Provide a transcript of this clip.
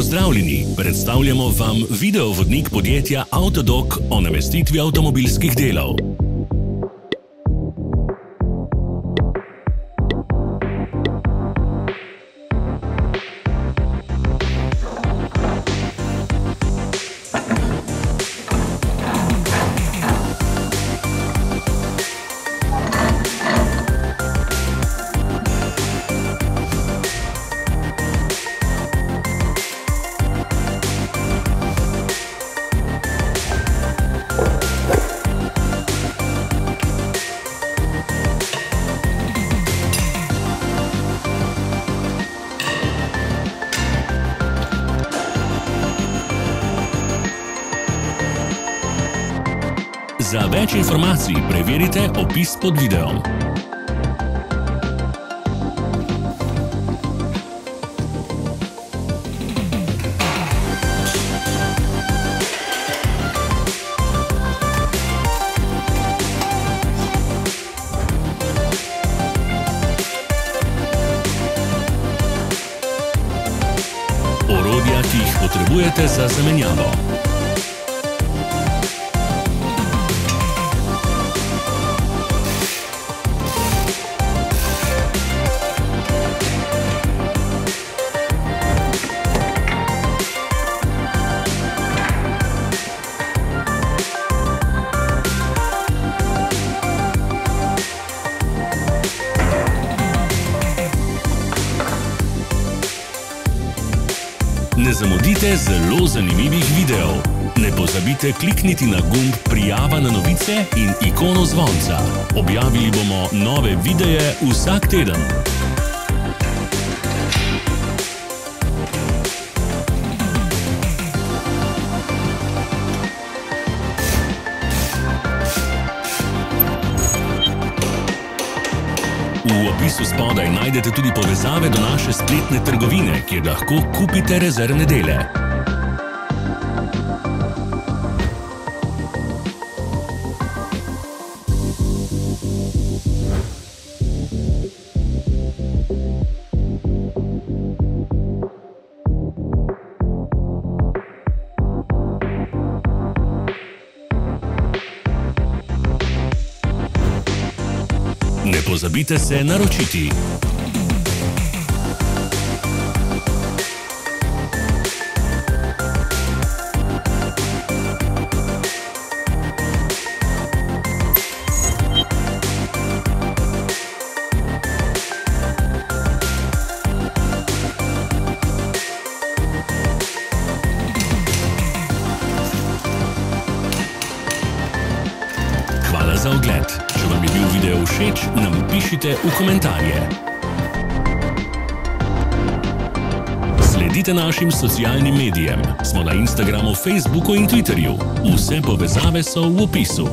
Pozdravljeni, predstavljamo vam videovodnik podjetja Avtodok o namestitvi avtomobilskih delov. Za več informacij preverite opis pod videom. Orodja, ki jih potrebujete za zamenjavo. Ne zamudite zelo zanimivih videov. Ne pozabite klikniti na gumb Prijava na novice in ikono zvonca. Objavili bomo nove videe vsak teden. V opisu spodaj najdete tudi povezave do naše spletne trgovine, kjer lahko kupite rezervne dele. Ne pozabite se naročiti. Hvala za ogled. Če vam je bil video všeč, nam pišite v komentarje. Sledite našim socialnim medijem. Smo na Instagramu, Facebooku in Twitterju. Vse povezave so v opisu.